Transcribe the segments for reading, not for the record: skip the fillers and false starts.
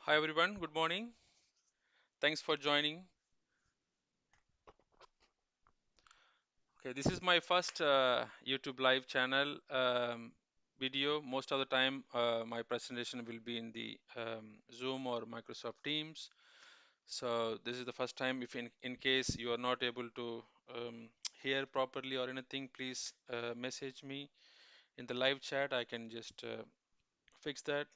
Hi everyone, good morning. Thanks for joining. Okay, this is my first YouTube live channel video. Most of the time, my presentation will be in the Zoom or Microsoft Teams. So this is the first time. If in case you are not able to hear properly or anything, please message me in the live chat. I can just fix that.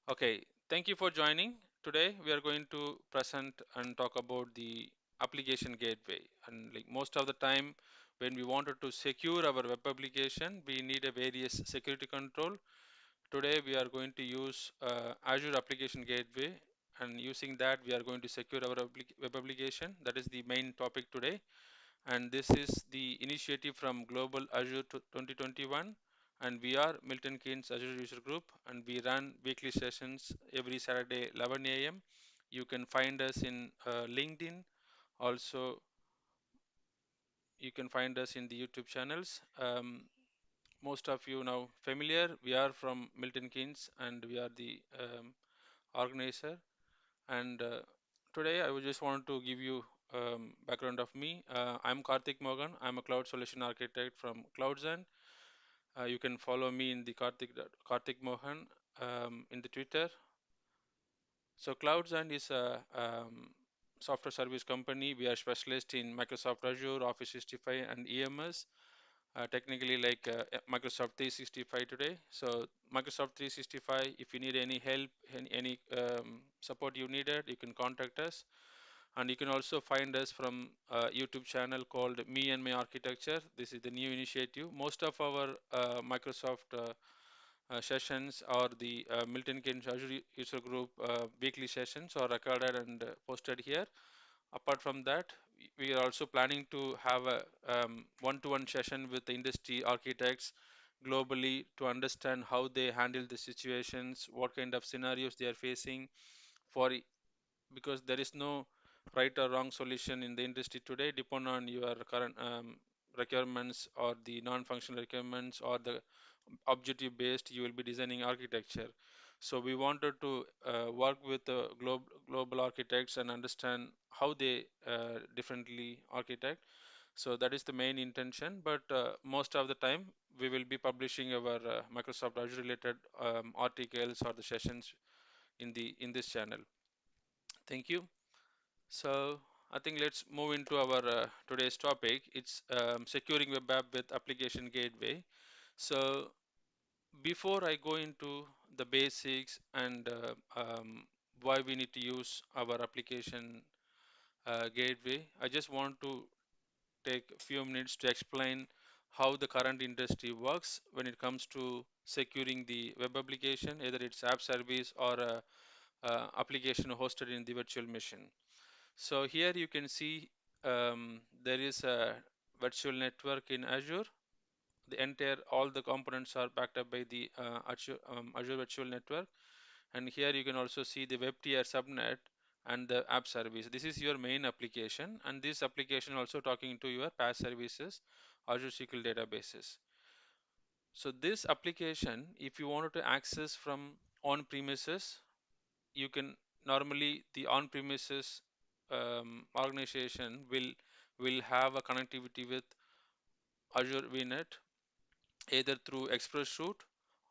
Okay, thank you for joining. Today we are going to present and talk about the application gateway. And like most of the time, when we wanted to secure our web application, we need a various security control. Today we are going to use Azure Application Gateway, and using that we are going to secure our web application. That is the main topic today, and this is the initiative from Global Azure 2021, and we are Milton Keynes Azure User Group, and we run weekly sessions every Saturday 11 a.m. You can find us in LinkedIn. Also, you can find us in the YouTube channels. Most of you now familiar, we are from Milton Keynes and we are the organizer. And today I would just want to give you background of me. I'm Karthik Mogan. I'm a cloud solution architect from CloudZen. You can follow me in the Karthik Mohan in the Twitter. So CloudZen is a software service company. We are specialist in Microsoft Azure, Office 365, and EMS. Technically like Microsoft 365 today. So Microsoft 365, if you need any help, any support you needed, you can contact us. And you can also find us from a YouTube channel called Me and My Architecture. This is the new initiative. Most of our Microsoft sessions or the Milton Keynes Azure User Group weekly sessions are recorded and posted here. Apart from that, we are also planning to have a one-to-one session with the industry architects globally to understand how they handle the situations, what kind of scenarios they are facing for because there is no right or wrong solution in the industry today, depend on your current requirements or the non-functional requirements or the objective based you will be designing architecture. So we wanted to work with the global architects and understand how they differently architect. So that is the main intention, but most of the time we will be publishing our Microsoft Azure related articles or the sessions in this channel. Thank you. So I think let's move into our today's topic. It's securing web app with application gateway. So before I go into the basics and why we need to use our application gateway, I just want to take a few minutes to explain how the current industry works when it comes to securing the web application, either it's app service or application hosted in the virtual machine. So here you can see there is a virtual network in Azure. The entire all the components are backed up by the Azure Virtual Network, and here you can also see the web tier subnet and the app service. This is your main application, and this application also talking to your PaaS services, Azure SQL databases. So this application, if you wanted to access from on premises, you can normally the on premises organization will have a connectivity with Azure VNet either through ExpressRoute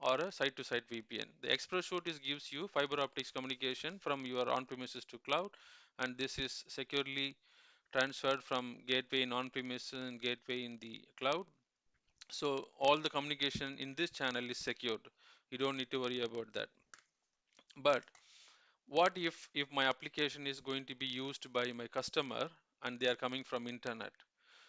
or a site-to-site VPN. The ExpressRoute is gives you fiber optics communication from your on-premises to cloud, and this is securely transferred from gateway in on-premises and gateway in the cloud. So all the communication in this channel is secured. You don't need to worry about that. But what if my application is going to be used by my customer and they are coming from internet?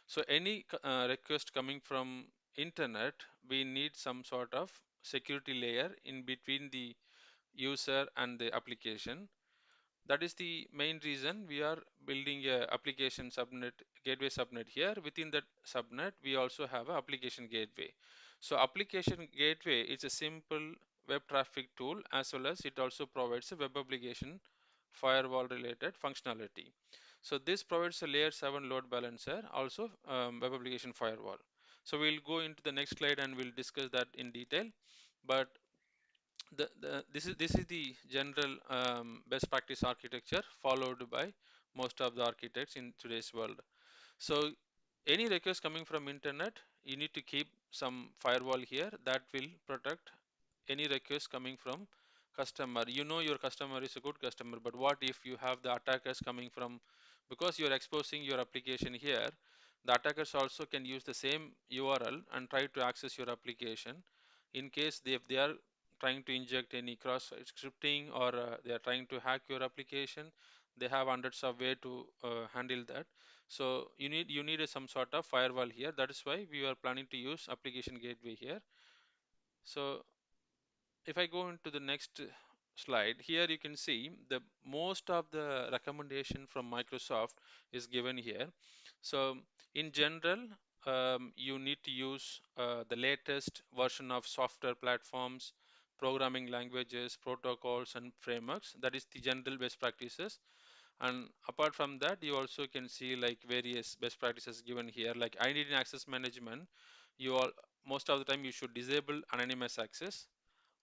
So any request coming from internet, we need some sort of security layer in between the user and the application. That is the main reason we are building a application subnet, gateway subnet here. Within that subnet, we also have an application gateway. So application gateway is a simple web traffic tool, as well as it also provides a web application firewall related functionality. So this provides a layer 7 load balancer, also web application firewall. So we'll go into the next slide and we'll discuss that in detail. But This is the general best practice architecture followed by most of the architects in today's world. So any request coming from internet, you need to keep some firewall here that will protect any request coming from customer. You know your customer is a good customer, but what if you have the attackers coming from, because you're exposing your application here, the attackers also can use the same URL and try to access your application. In case if they are trying to inject any cross scripting, or they are trying to hack your application, they have hundreds of way to handle that. So you need some sort of firewall here. That is why we are planning to use application gateway here. So if I go into the next slide, here you can see the most of the recommendation from Microsoft is given here. So in general, you need to use the latest version of software platforms, programming languages, protocols, and frameworks. That is the general best practices. And apart from that, you also can see like various best practices given here. Like identity and access management, you all most of the time you should disable anonymous access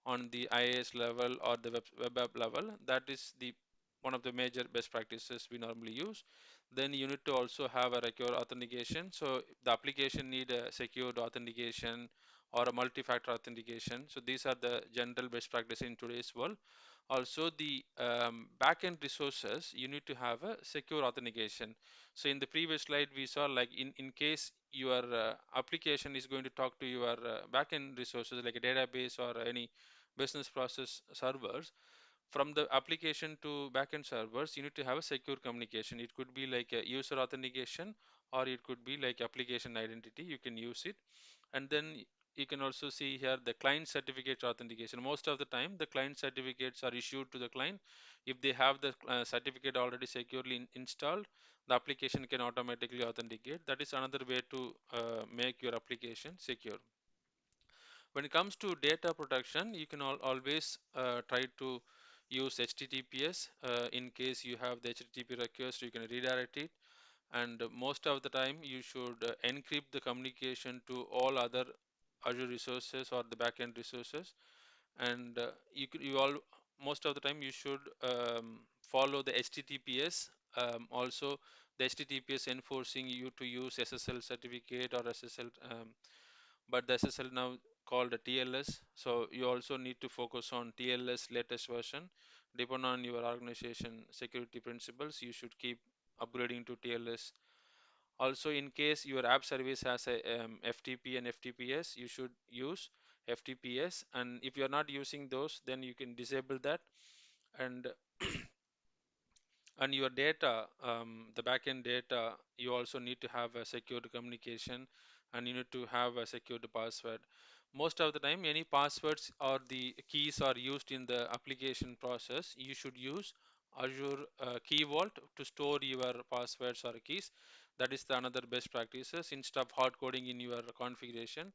on the IAS level or the web app level. That is the one of the major best practices we normally use. Then you need to also have a secure authentication. So the application need a secured authentication or a multi-factor authentication. So these are the general best practice in today's world. Also the backend resources, you need to have a secure authentication. So in the previous slide we saw, like in case your application is going to talk to your backend resources like a database or any business process servers, from the application to backend servers, you need to have a secure communication. It could be like a user authentication, or it could be like application identity. You can use it. And then you can also see here the client certificate authentication. Most of the time, the client certificates are issued to the client. If they have the certificate already securely installed, the application can automatically authenticate. That is another way to make your application secure. When it comes to data protection, you can always try to use HTTPS. In case you have the HTTP request, you can redirect it. And most of the time, you should encrypt the communication to all other Azure resources or the backend resources. And you all most of the time you should follow the HTTPS. Also, the HTTPS enforcing you to use SSL certificate or SSL, but the SSL now called a TLS. So you also need to focus on TLS latest version. Depending on your organization security principles, you should keep upgrading to TLS. Also, in case your app service has a FTP and FTPS, you should use FTPS. And if you're not using those, then you can disable that. And your data, the backend data, you also need to have a secured communication, and you need to have a secured password. Most of the time, any passwords or the keys are used in the application process, you should use Azure Key Vault to store your passwords or keys. That is the another best practices. Instead of hard coding in your configuration,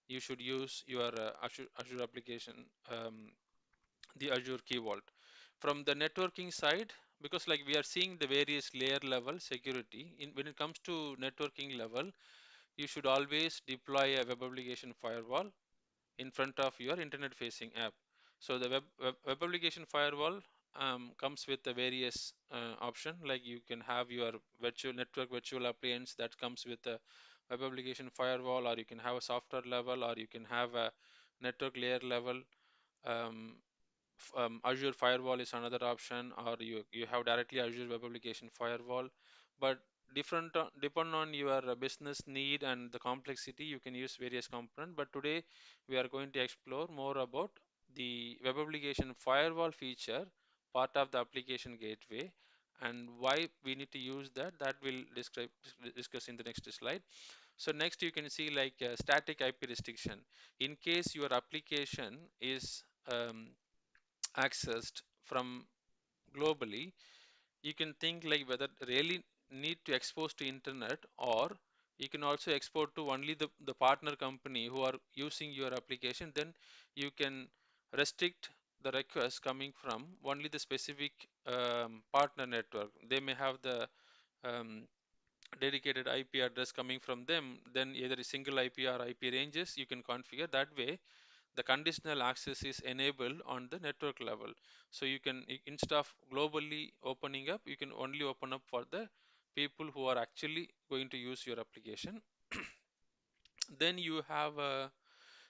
you should use your Azure application, the Azure Key Vault. From the networking side, because like we are seeing the various layer level security, when it comes to networking level, you should always deploy a web application firewall in front of your internet facing app. So the web application firewall comes with the various option, like you can have your virtual appliance that comes with a web application firewall, or you can have a software level, or you can have a network layer level. um, Azure Firewall is another option, or you have directly Azure Web Application Firewall. But different depend on your business need and the complexity, you can use various components. But today we are going to explore more about the Web Application Firewall feature, part of the application gateway, and why we need to use that. That will discuss in the next slide. So next you can see like static IP restriction. In case your application is accessed from globally, you can think like whether really need to expose to internet, or you can also export to only the partner company who are using your application. Then you can restrict the request coming from only the specific partner network. They may have the um, dedicated IP address coming from them. Then either a single IP or IP ranges you can configure that way. the conditional access is enabled on the network level. So you can, instead of globally opening up, you can only open up for the people who are actually going to use your application. Then you have a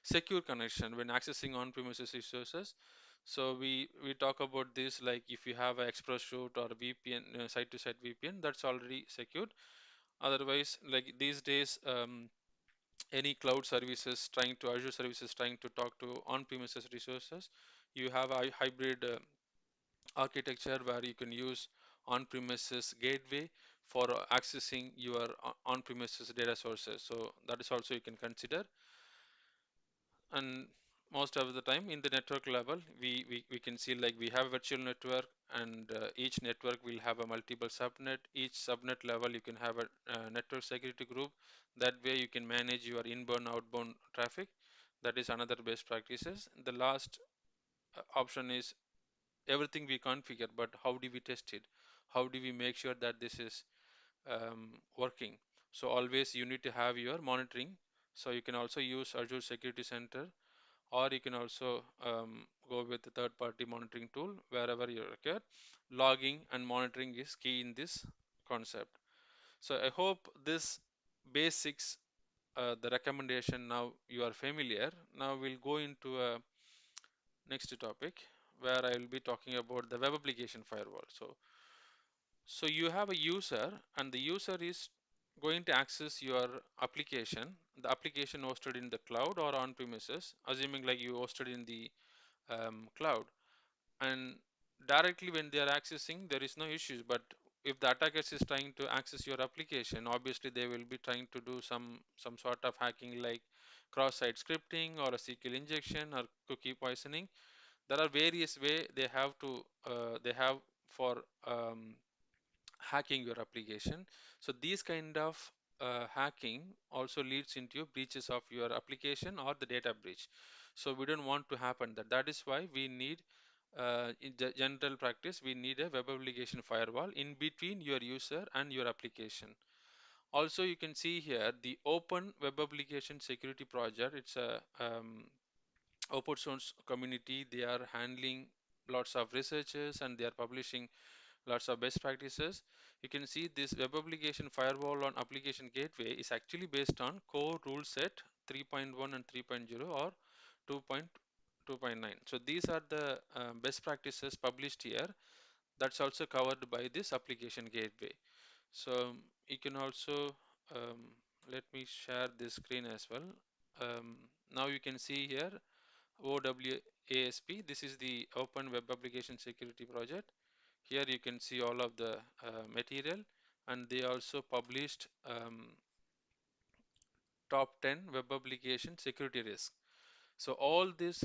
secure connection when accessing on-premises resources. So we talk about this, like if you have a express route or VPN, site-to-site VPN, that's already secured. Otherwise, like these days, any cloud services trying to, Azure services trying to talk to on-premises resources, you have a hybrid architecture where you can use on-premises gateway for accessing your on-premises data sources. So that is also you can consider. And most of the time in the network level, we can see like we have a virtual network, and each network will have a multiple subnet. Each subnet level you can have a network security group. That way you can manage your inbound outbound traffic. That is another best practices. The last option is everything we configure, but how do we test it? How do we make sure that this is working? So always you need to have your monitoring. So you can also use Azure Security Center, or you can also go with the third-party monitoring tool wherever you require. Logging and monitoring is key in this concept. So I hope this basics, the recommendation now you are familiar. Now we'll go into a next topic where I will be talking about the web application firewall. So you have a user, and the user is going to access your application, the application hosted in the cloud or on premises, assuming like you hosted in the cloud. And directly when they are accessing, there is no issues. But if the attackers is trying to access your application, obviously they will be trying to do some sort of hacking, like cross-site scripting or a SQL injection or cookie poisoning. There are various way they have for hacking your application. So these kind of hacking also leads into breaches of your application or the data breach. So we don't want to happen that. That is why we need, in the general practice, we need a web application firewall in between your user and your application. Also, you can see here the Open Web Application Security Project. It's a open source community. They are handling lots of researches, and they are publishing lots of best practices. You can see this web application firewall on application gateway is actually based on core rule set 3.1 and 3.0 or 2.2.9. So these are the best practices published here. That's also covered by this application gateway. So you can also, um, let me share this screen as well. Now you can see here OWASP. This is the Open Web Application Security Project. Here you can see all of the material, and they also published top 10 web application security risks. So all these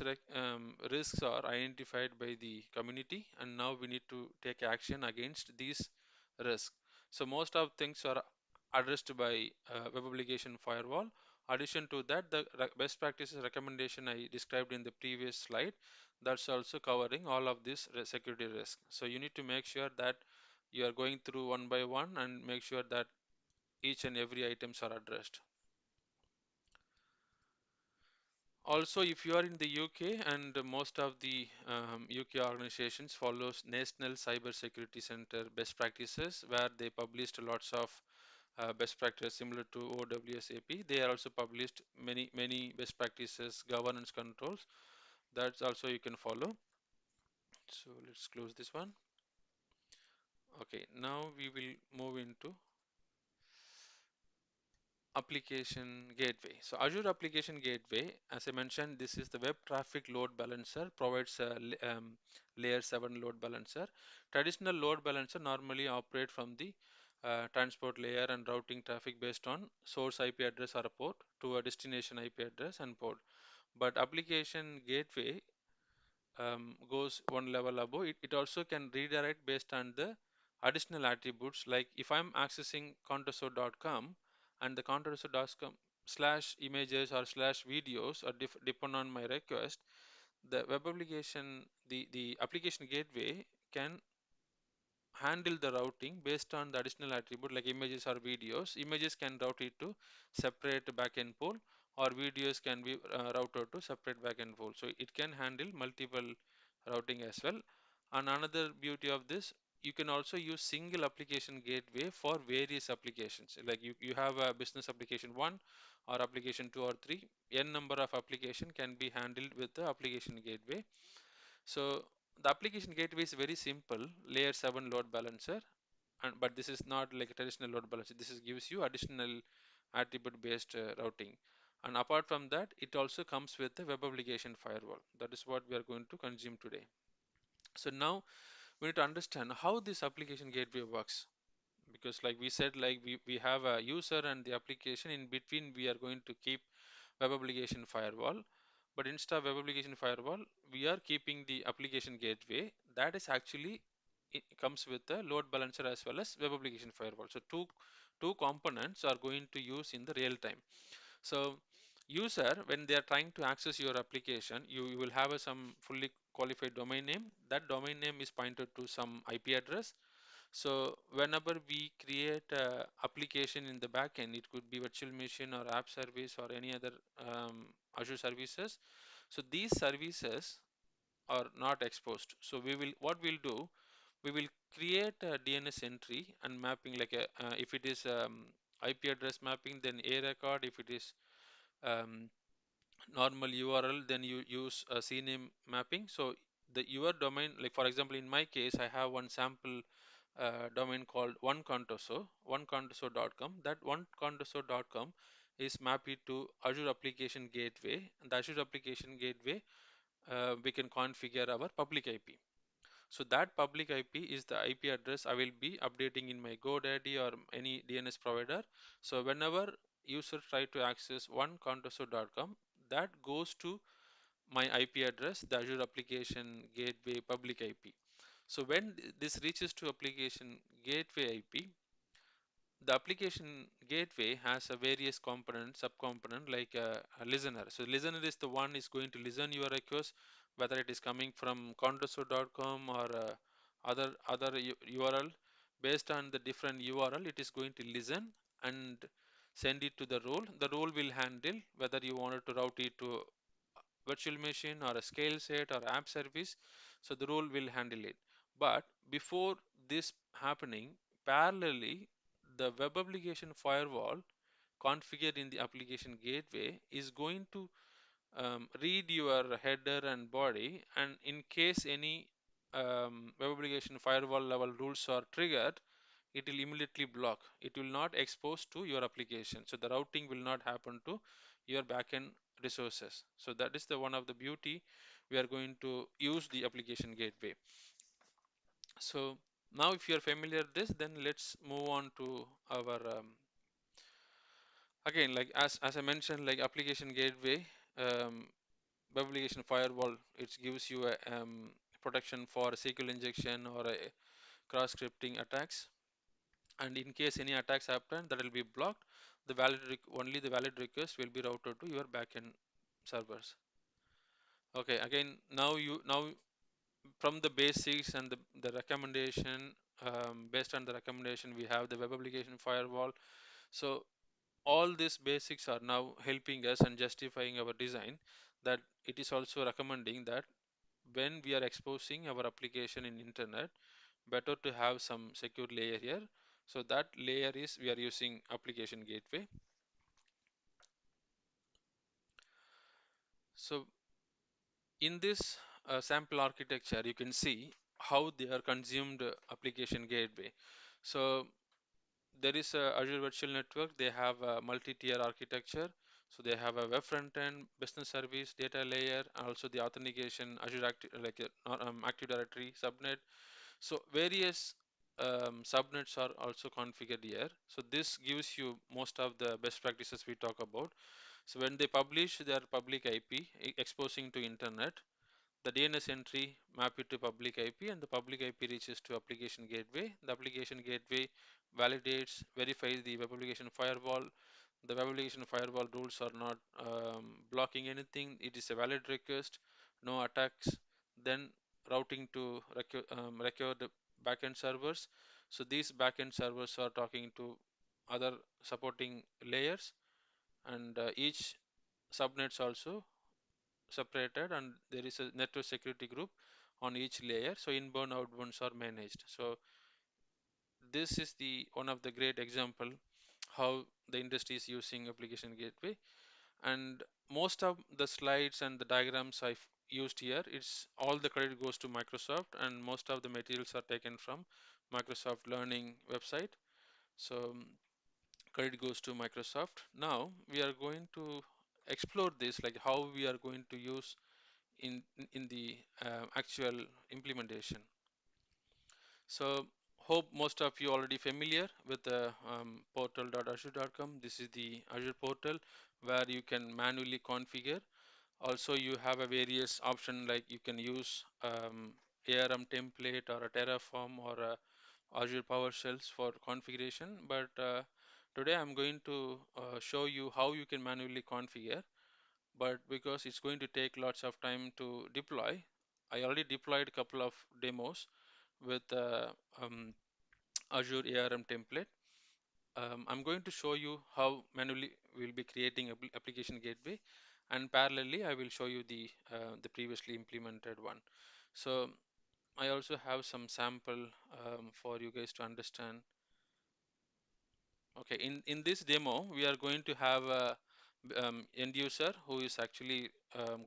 risks are identified by the community, and now we need to take action against these risks. So most of things are addressed by web application firewall. Addition to that, the best practices recommendation I described in the previous slide, that's also covering all of this security risk. So you need to make sure that you are going through one by one and make sure that each and every items are addressed. Also, if you are in the UK, and most of the UK organizations follows National Cyber Security Center best practices, where they published lots of best practices similar to OWSAP. They are also published many best practices, governance controls. That's also you can follow. So let's close this one. Okay, now we will move into application gateway. So Azure application gateway, as I mentioned, this is the web traffic load balancer, provides a layer 7 load balancer. Traditional load balancer normally operate from the transport layer and routing traffic based on source IP address or a port to a destination IP address and port. But application gateway goes one level above. It also can redirect based on the additional attributes. Like if I'm accessing contreso.com, and the contreso.com slash images or slash videos or depend on my request, the web application, the application gateway can handle the routing based on the additional attribute like images or videos. Images can route it to separate backend pool, or videos can be routed to separate backend role. So it can handle multiple routing as well. And another beauty of this, you can also use single application gateway for various applications. Like you have a business application 1 or application 2 or 3, n number of application can be handled with the application gateway. So the application gateway is very simple, layer 7 load balancer, and but this is not like a traditional load balancer. This is gives you additional attribute based routing. And apart from that, it also comes with the web application firewall. That is what we are going to consume today. So now we need to understand how this application gateway works, because like we said, like we have a user and the application. In between we are going to keep web application firewall, but instead of web application firewall, we are keeping the application gateway. That is actually, it comes with the load balancer as well as web application firewall. So two components are going to use in the real time. So user, when they are trying to access your application, you will have some fully qualified domain name. That domain name is pointed to some IP address. So whenever we create a application in the backend, it could be virtual machine or app service or any other Azure services. So these services are not exposed. So what we'll do, we will create a DNS entry and mapping, like a if it is IP address mapping, then a record. If it is um, normal URL, then you use a CNAME mapping. So the your domain, like for example, in my case, I have one sample domain called onecontoso.com. That onecontoso.com is mapped to Azure Application Gateway. And the Azure Application Gateway, we can configure our public IP. So that public IP is the IP address I will be updating in my GoDaddy or any DNS provider. So whenever user try to access onecontoso.com, that goes to my IP address, the Azure Application Gateway public IP. So when this reaches to application gateway IP, the application gateway has a various component, subcomponent, like a listener. So listener is the one is going to listen your request, whether it is coming from contoso.com or other URL. Based on the different URL, it is going to listen and send it to the role. The role will handle whether you wanted to route it to virtual machine or a scale set or app service. So the role will handle it. But before this happening, parallelly, the web application firewall configured in the application gateway is going to read your header and body, and in case any web application firewall level rules are triggered, it will immediately block. It will not expose to your application. So the routing will not happen to your backend resources. So that is the one of the beauty. We are going to use the application gateway. So now if you are familiar with this, then let's move on to our again, like as I mentioned, like application gateway, um, web application firewall, it gives you a protection for SQL injection or a cross scripting attacks. And in case any attacks happen, that will be blocked. The only the valid request will be routed to your backend servers. Okay, again, now from the basics and the recommendation, based on the recommendation, we have the web application firewall. So all these basics are now helping us and justifying our design, that it is also recommending that when we are exposing our application in internet, better to have some secure layer here. So that layer is, we are using application gateway. So in this sample architecture, you can see how they are consumed application gateway. So there is a Azure Virtual Network. They have a multi-tier architecture. So they have a web front end, business service, data layer, and also the authentication, Azure Active Directory subnet. So various subnets are also configured here. So this gives you most of the best practices we talk about. So when they publish their public IP, exposing to internet, the DNS entry map it to public IP, and the public IP reaches to application gateway. The application gateway validates, verifies the web application firewall. The web application firewall rules are not blocking anything. It is a valid request, no attacks. Then routing to record backend servers. So these backend servers are talking to other supporting layers, and each subnets also separated, and there is a network security group on each layer. So inbound, outbounds are managed. So this is the one of the great example how the industry is using application gateway. And most of the slides and the diagrams I've used here, it's all the credit goes to Microsoft, and most of the materials are taken from Microsoft Learning website. So credit goes to Microsoft. Now we are going to explore this, like how we are going to use in the actual implementation. So hope most of you already familiar with the portal.azure.com. This is the Azure portal where you can manually configure. Also, you have a various option, like you can use ARM template or a Terraform or a Azure PowerShells for configuration. But today I'm going to show you how you can manually configure. But because it's going to take lots of time to deploy, I already deployed a couple of demos with um, Azure ARM template. I'm going to show you how manually we'll be creating application gateway, and parallelly I will show you the previously implemented one. So I also have some sample for you guys to understand. Okay, in this demo, we are going to have a end user who is actually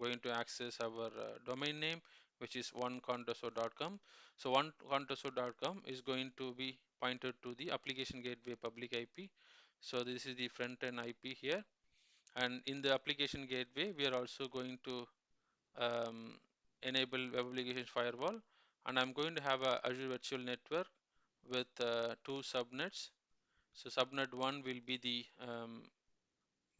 going to access our domain name, which is onecontoso.com. So onecontoso.com is going to be pointed to the application gateway public IP. So this is the front end IP here. And in the application gateway, we are also going to enable web application firewall. And I'm going to have a Azure virtual network with two subnets. So subnet 1 will be the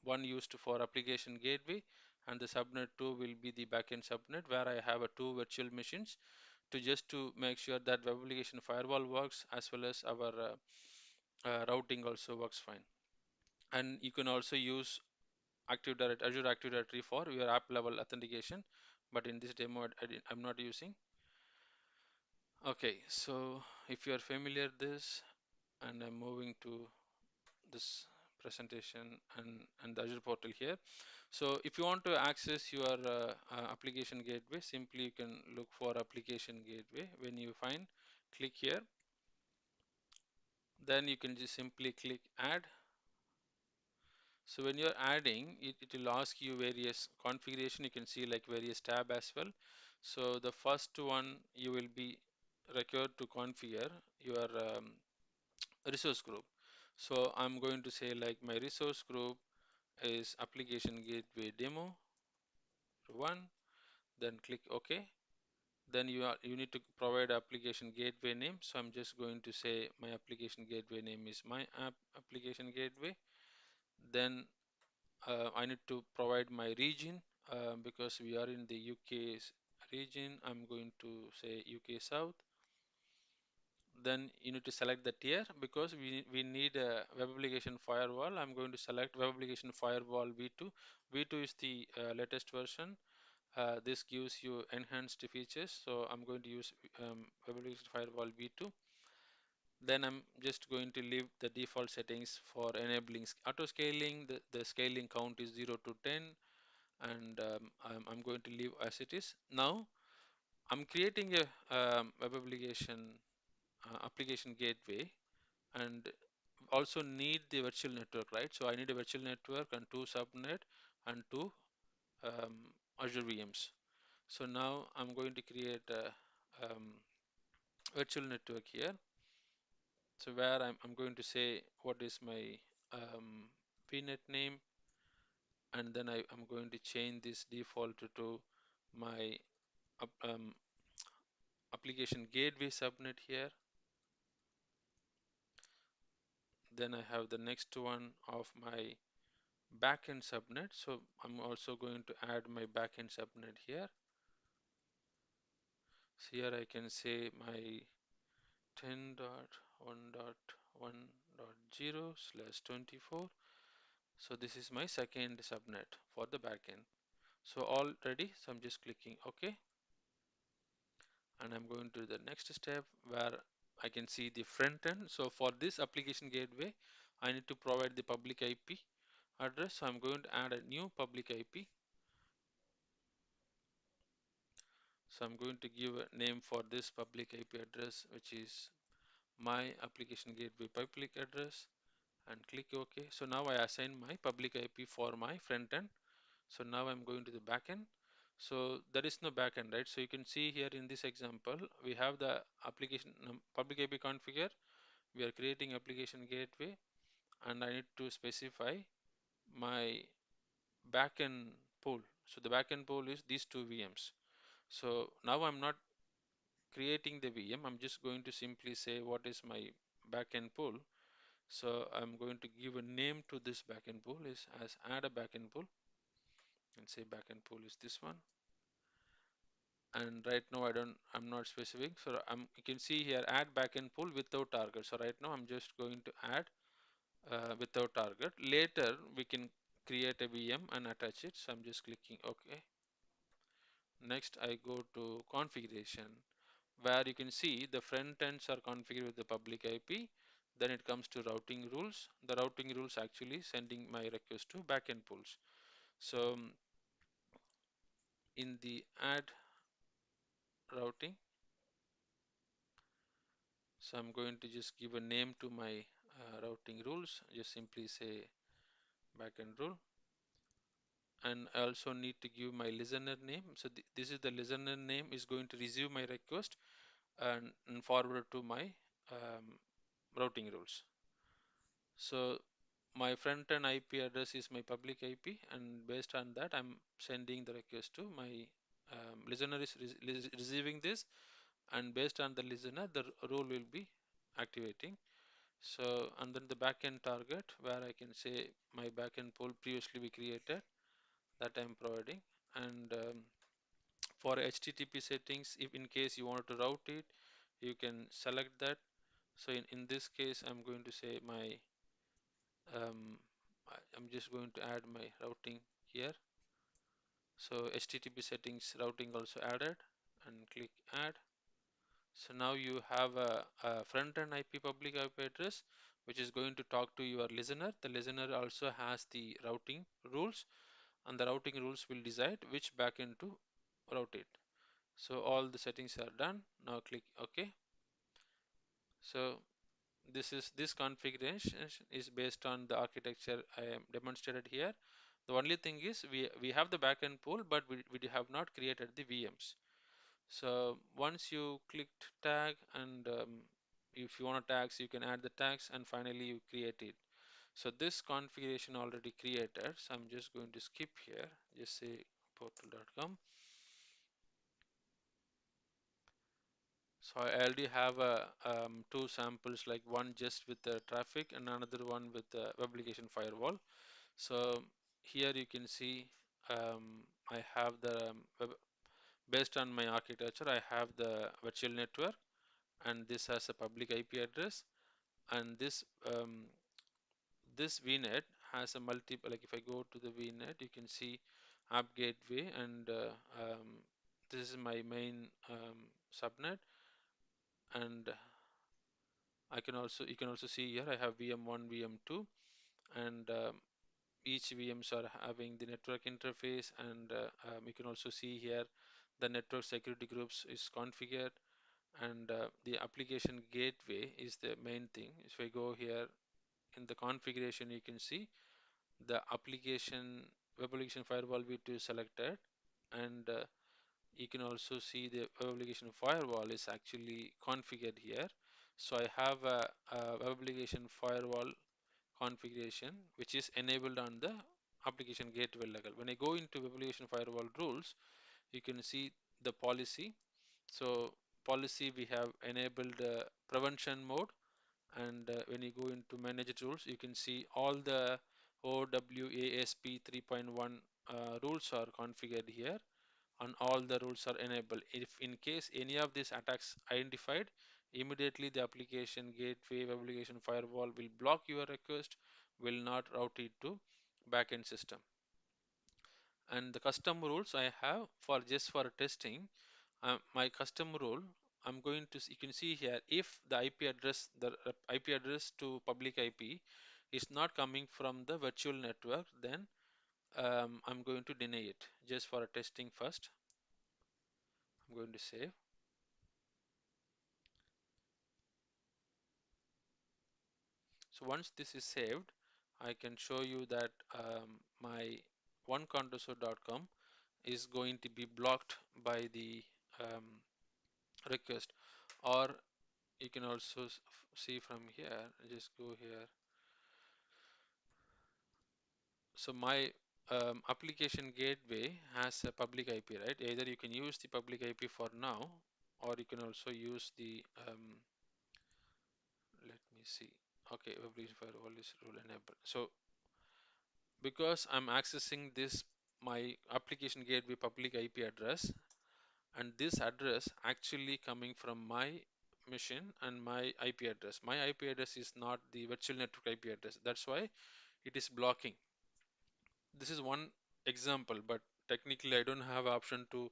one used for application gateway, and the subnet 2 will be the backend subnet where I have a two virtual machines to just to make sure that web application firewall works, as well as our routing also works fine. And you can also use Azure Active Directory for your app level authentication, but in this demo I'm not using. Okay, so if you are familiar this, and I'm moving to this presentation and the Azure portal here. So if you want to access your application gateway, simply you can look for application gateway. When you find, click here. Then you can just simply click add. So when you're adding, it will ask you various configuration. You can see like various tab as well. So the first one you will be required to configure your resource group. So I'm going to say like my resource group is application gateway demo 1, then click OK. Then you need to provide application gateway name. So I'm just going to say my application gateway name is my app application gateway. Then I need to provide my region because we are in the UK region. I'm going to say UK South. Then you need to select the tier because we need a web application firewall. I'm going to select web application firewall v2. V2 is the latest version. This gives you enhanced features. So I'm going to use web application firewall v2. Then I'm just going to leave the default settings for enabling auto scaling. The scaling count is 0 to 10, and I'm going to leave as it is. Now I'm creating a web application gateway, and also need the virtual network, right? So I need a virtual network and two subnet and two Azure VMs. So now I'm going to create a virtual network here. So where I'm going to say what is my VNet name, and then I'm going to change this default to my application gateway subnet here. Then I have the next one of my backend subnet. So I'm also going to add my backend subnet here. So here I can say my 10.1.1.0/24. So this is my second subnet for the backend. So all ready. So I'm just clicking OK. And I'm going to the next step where I can see the front end. So for this application gateway, I need to provide the public IP. address. So I'm going to add a new public IP. So I'm going to give a name for this public IP address, which is my application gateway public address, and click OK. So now I assign my public IP for my front end. So now I'm going to the backend. So there is no backend, right? So you can see here in this example, we have the application public IP configure. We are creating application gateway, and I need to specify my backend pool. So the backend pool is these two VMs. So now I'm not creating the VM. I'm just going to simply say what is my backend pool. So I'm going to give a name to this backend pool is as add a backend pool, and say backend pool is this one. And right now I'm not specific. So you can see here add backend pool without target. So right now I'm just going to add without target. Later we can create a VM and attach it. So I'm just clicking OK. Next I go to configuration, where you can see the front ends are configured with the public IP. Then it comes to routing rules. The routing rules actually sending my request to backend pools. So in the add routing, so I'm going to just give a name to my routing rules. Just simply say backend rule. And I also need to give my listener name. So this is the listener name is going to receive my request and forward to my routing rules. So my front end IP address is my public IP, and based on that, I'm sending the request to my listener is receiving this, and based on the listener, the rule will be activating. So, and then the backend target, where I can say my backend pool previously we created that I'm providing, and for HTTP settings, if in case you want to route it, you can select that. So in this case, I'm going to say my I'm just going to add my routing here. So HTTP settings routing also added, and click add. So now you have a front-end IP public IP address, which is going to talk to your listener. The listener also has the routing rules, and the routing rules will decide which backend to route it. So all the settings are done. Now click OK. So this configuration is based on the architecture I am demonstrated here. The only thing is we have the backend pool, but we have not created the VMs. So once you clicked tag, and if you want to tags, you can add the tags, and finally you create it. So this configuration already created. So I'm just going to skip here. Just say portal.com. So I already have two samples, like one just with the traffic and another one with the web application firewall. So here you can see I have the based on my architecture, I have the virtual network, and this has a public IP address, and this VNet has a multiple. Like if I go to the VNet, you can see app gateway, and this is my main subnet, and you can also see here I have VM1, VM2, and each VMs are having the network interface, and you can also see here the network security groups is configured, and the application gateway is the main thing. If I go here in the configuration, you can see the web application firewall v2 is selected, and you can also see the web application firewall is actually configured here. So I have a web application firewall configuration which is enabled on the application gateway level. When I go into web application firewall rules, you can see the policy. So policy, we have enabled prevention mode, and when you go into manage rules, you can see all the OWASP 3.1 rules are configured here, and all the rules are enabled. If in case any of these attacks identified, immediately the application gateway web application firewall will block your request, will not route it to backend system. And the custom rules I have for just for testing, my custom rule, I'm going to, you can see here, if the IP address, the IP address to public IP is not coming from the virtual network, then I'm going to deny it just for a testing first. I'm going to save. So once this is saved, I can show you that my onecontoso.com is going to be blocked by the um, request. Or you can also see from here, just go here. So my application gateway has a public IP, right? Either you can use the public IP for now, or you can also use the let me see. Okay, application firewall is rule enabled. So because I'm accessing this my application gateway public IP address, and this address actually coming from my machine and my IP address. My IP address is not the virtual network IP address. That's why it is blocking. This is one example, but technically I don't have option to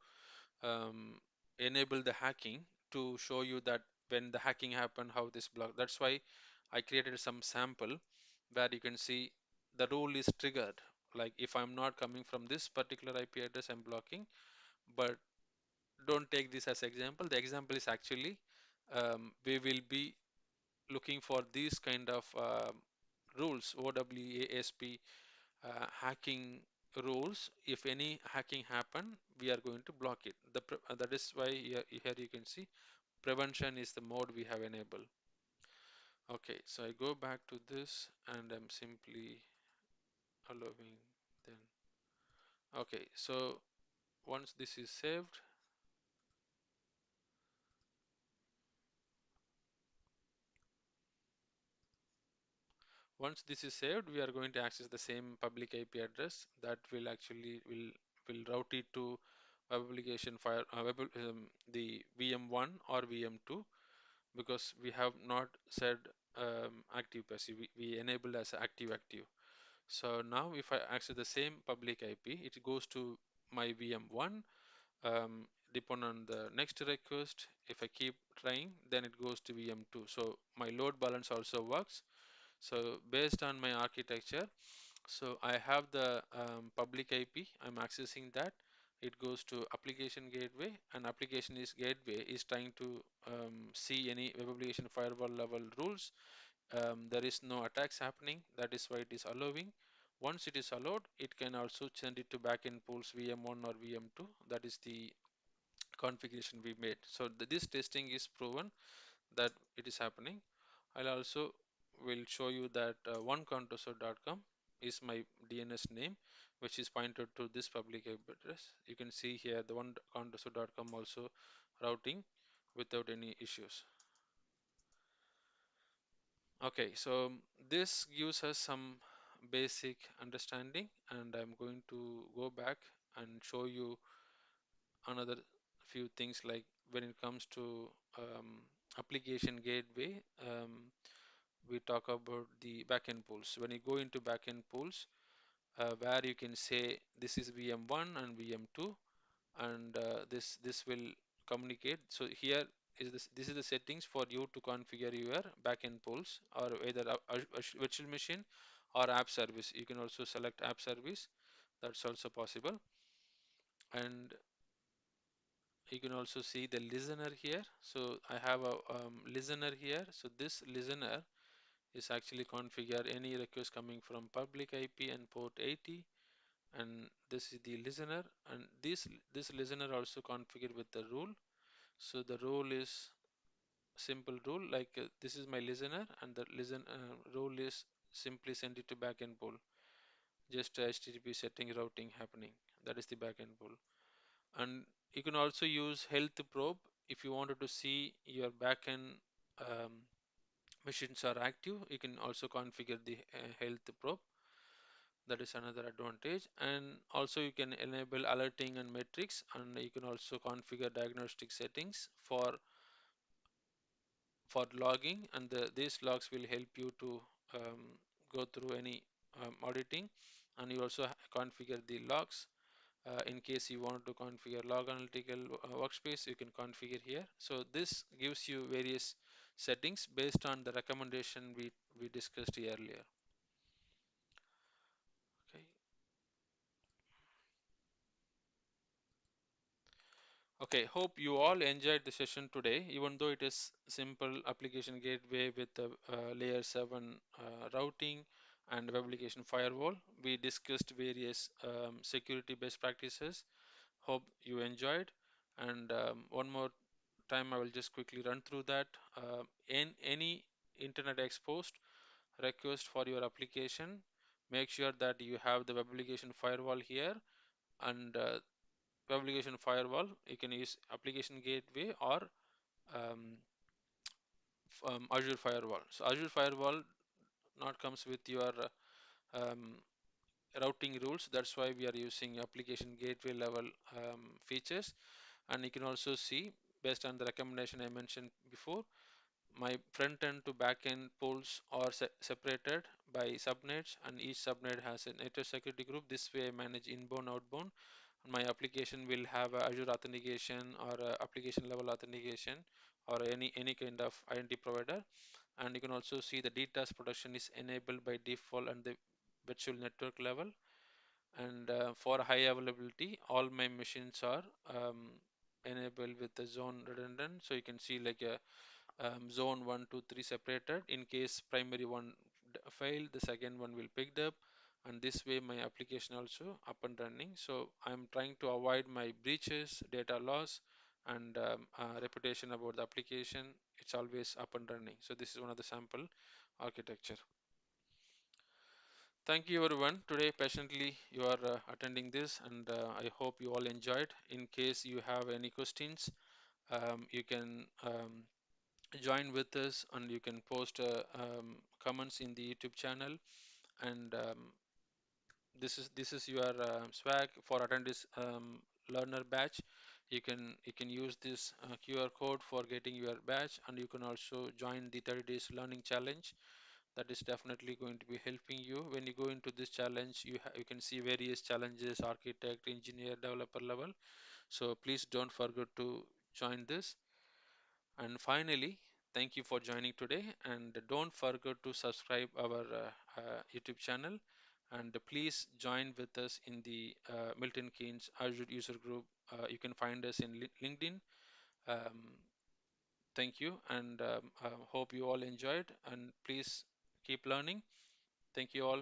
enable the hacking to show you that when the hacking happened, how this block. That's why I created some sample where you can see the rule is triggered. Like if I'm not coming from this particular IP address, I'm blocking. But don't take this as example. The example is actually we will be looking for these kind of rules, OWASP hacking rules. If any hacking happen, we are going to block it. That is why here you can see prevention is the mode we have enabled. Okay, so I go back to this and I'm simply allowing then. Okay, so once this is saved, we are going to access the same public IP address that will actually will route it to web application fire the VM1 or VM2, because we have not said active passive. We enabled as active active. So now if I access the same public IP, it goes to my VM1. Depend on the next request. If I keep trying, then it goes to VM2. So my load balance also works. So based on my architecture, so I have the public IP, I'm accessing that. It goes to application gateway, and application is gateway is trying to see any web application firewall level rules. There is no attacks happening. That is why it is allowing. Once it is allowed, it can also send it to backend pools VM1 or VM2. That is the configuration we made. So this testing is proven that it is happening. I'll also will show you that onecontoso.com is my DNS name, which is pointed to this public IP address. You can see here the onecontoso.com also routing without any issues. Okay, so this gives us some basic understanding, and I'm going to go back and show you another few things, like when it comes to application gateway. We talk about the backend pools. When you go into backend pools, where you can say this is VM1 and VM2, and this will communicate. So here is this is the settings for you to configure your backend pools, or either a virtual machine or app service. You can also select app service. That's also possible. And you can also see the listener here. So I have a listener here. So this listener is actually configure any request coming from public IP and port 80, and this is the listener, and this listener also configured with the rule. So the rule is simple rule, like this is my listener, and the rule is simply send it to backend pool, just HTTP setting routing happening. That is the backend pool. And you can also use health probe if you wanted to see your backend um, machines are active. You can also configure the health probe. That is another advantage. And also you can enable alerting and metrics, and you can also configure diagnostic settings for logging, and these logs will help you to go through any auditing. And you also configure the logs. In case you want to configure log analytical workspace, you can configure here. So this gives you various settings based on the recommendation we discussed earlier. Okay, hope you all enjoyed the session today, even though it is simple application gateway with the layer 7 routing and web application firewall. We discussed various security best practices. Hope you enjoyed. And one more time, I will just quickly run through that. In any internet exposed request for your application, make sure that you have the web application firewall here, and web application firewall, you can use application gateway or um, Azure firewall. So Azure firewall not comes with your routing rules. That's why we are using application gateway level features. And you can also see, based on the recommendation I mentioned before, my front end to back end pools are separated by subnets, and each subnet has a network security group. This way I manage inbound, outbound. My application will have a Azure authentication or application level authentication or any kind of identity provider. And you can also see the DTAS protection is enabled by default and the virtual network level. And for high availability, all my machines are enabled with the zone redundant. So you can see like a zone 1, 2, 3 separated. In case primary one failed, the second one will picked up, and this way my application also up and running. So I'm trying to avoid my breaches, data loss, and reputation about the application. It's always up and running. So this is one of the sample architecture. Thank you everyone. Today patiently you are attending this, and I hope you all enjoyed. In case you have any questions, you can join with us, and you can post comments in the YouTube channel. And this is your swag for attend this learner batch. You can use this QR code for getting your badge, and you can also join the 30 days learning challenge. That is definitely going to be helping you when you go into this challenge. You can see various challenges, architect, engineer, developer level. So please don't forget to join this. And finally, thank you for joining today, and don't forget to subscribe our YouTube channel, and please join with us in the Milton Keynes Azure user group. You can find us in LinkedIn. Um, Thank you, and hope you all enjoyed, and please keep learning. Thank you all.